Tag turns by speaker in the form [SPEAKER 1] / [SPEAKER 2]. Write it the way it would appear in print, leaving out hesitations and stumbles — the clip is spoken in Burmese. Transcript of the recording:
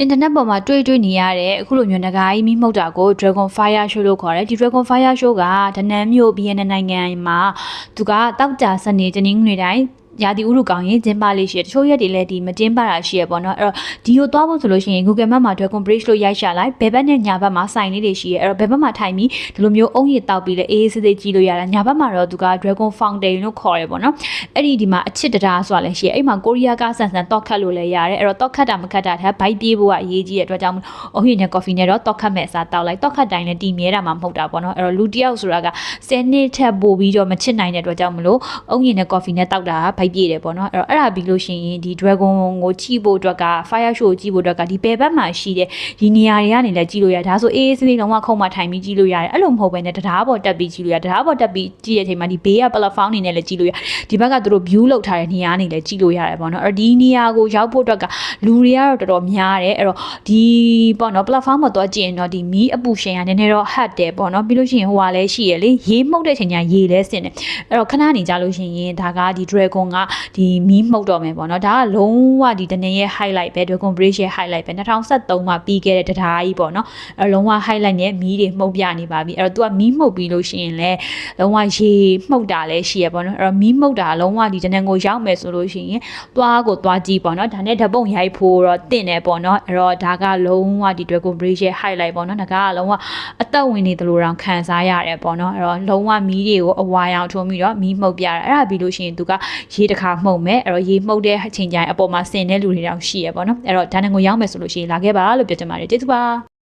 [SPEAKER 1] internet ပေါ်မှာတွေ့နေရတဲ့အခုလိုမျိုးငကားကြီးမိမှုတ်တာကို Dragon Fire Show လို့ခေါ်တယ်ဒီ Dragon Fire Show ကဒနန်းမြို့ BN နိုင်ငံမှာသူကတောက်ကြစနေတနင်္ဂနွေတိုင်းရာသီဥတုကောင်းရင်ကျင်းပလေးရှိတယ်တချို့ရက်တွေလည်းဒီမကျင်းပတာရှိရပေါ့နော်အဲ့တော့ဒီကိုသွားဖို့ဆိုလို့ရှိရင် Google Map မှာ Dragon Bridge လို့ရိုက်ရှာလိုက်ဘယ်ဘက်နဲ့ညာဘက်မှာဆိုင်လေးတွေရှိရအဲ့တော့ဘယ်ဘက်မှာထိုင်ပြီးဒီလိုမျိုးအုံးရည်တောက်ပြီးလဲအေးအေးဆေးဆေးကြည့်လို့ရတာညာဘက်မှာတော့သူက Dragon Fountain လို့ခေါ်ရပေါ့နော်အဲ့ဒီမှာအချစ်တရားဆိုတာလည်းရှိရအဲ့မှာကိုရီးယားကဆန်တော့ခတ်လို့လည်းရတယ်အဲ့တော့တော့ခတ်တာမခတ်တာတဲ့ဘိုက်ပြေးဖို့ကအရေးကြီးတဲ့အတွက်ကြောင့်အုံးရည်နဲ့ coffee နဲ့တော့တော့ခတ်မဲ့အစားတောက်လိုက်တော့ခတ်တိုင်းလည်းတီမြဲတာမှမဟုတ်တာပေါ့နော်အဲ့တော့လူတယောက်ဆိုတာက10နှစ်ထက်ပိုပြီးတော့မချစ်နိုင်တဲ့အတွက်ကြောင့်မလို့အုံးရည်နဲ့ coffee နဲ့တောက်တာဘိုက်ပြေးတယ်ပေါ့နော်အဲ့ဒါပြီးလို့ရှိရင်ဒီ Dragon ကိုကြည့်ဖို့အတွက်က Fire Show ကိုကြည့်ဖို့အတွက်ကဒီဘယ်ဘက်မှာရှိတဲ့ဒီနေရာတွေကနေလည်းကြည့်လို့ရတယ်ဒါဆိုအေးဆေးလုံးဝခုံမှထိုင်ပြီးကြည့်လို့ရတယ်အဲ့လိုမဟုတ်ဘဲနဲ့တရားပေါ်တက်ပြီးကြည့်လို့ရတရားပေါ်တက်ပြီးကြည့်တဲ့အချိန်မှာဒီဘေးက platform နေနဲ့လည်းကြည့်လို့ရဒီဘက်ကသူတို့ view လောက်ထားတဲ့နေရာနေလည်းကြည့်လို့ရတယ်ပေါ့နော်အဲ့ဒီနေရာကိုရောက်ဖို့အတွက်ကလူတွေကတော့တော်တော်များတယ်အဲ့တော့ဒီပေါ့နော် platform မှာတော့ကြည့်ရင်တော့ဒီမီးအပူရှင်ကနည်းနည်းတော့ hard တယ်ပေါ့နော်ပြီးလို့ရှိရင်ဟိုဟာလည်းရှိရလေရေးမှုတ်တဲ့ချိန်ကျရေလည်းစင်တယ်အဲ့တော့ခဏနေကြလို့ရှိရင်ဒါကဒီ Dragon ကဒီမီးမှုတ်တော့မယ်ပေါ့နော်ဒါကလုံးဝဒီတနေ့ရဲ့ highlight ပဲ Dragon Bridge ရဲ့ highlight ပဲ2013မှာပြီးခဲ့တဲ့တရားကြီးပေါ့နော်အဲ့လုံးဝ highlight နဲ့မီးတွေမှုတ်ပြနေပါပြီအဲ့တော့ तू ကမီးမှုတ်ပြီးလို့ရှိရင်လည်းလုံးဝရေမှုတ်တာလည်းရှိရပေါ့နော်အဲ့တော့မီးမှုတ်တာလုံးဝဒီတနေ့ကိုရောက်မယ်ဆိုလို့ရှိရင်သွားကြည့်ပေါ့နော်ဒါနဲ့ဓပုံရိုက်ဖို့တော့တင့်တယ်ပေါ့နော်အဲ့တော့ဒါကလုံးဝဒီ Dragon Bridge ရဲ့ highlight ပေါ့နော်ဒါကလုံးဝအသက်ဝင်နေသလိုတောင်ခံစားရတယ်ပေါ့နော်အဲ့တော့လုံးဝမီးတွေကိုအဝါရောင်ထုံးပြီးတော့မီးမှုတ်ပြတာအဲ့ဒါပြီးလို့ရှိရင် तू ကရေတစ်ခါမှုတ်မယ်အဲ့တော့ရေမှုတ်တဲ့အချိန်ကျရင်အပေါ်မှာဆင်တဲ့လူတွေတောင်ရှိရပေါ့နော်အဲ့တော့ဒါနဲ့ကိုရောက်မယ်ဆိုလို့ရှိရင်လာခဲ့ပါလို့ပြောချင်ပါတယ်ကျေးဇူးပါ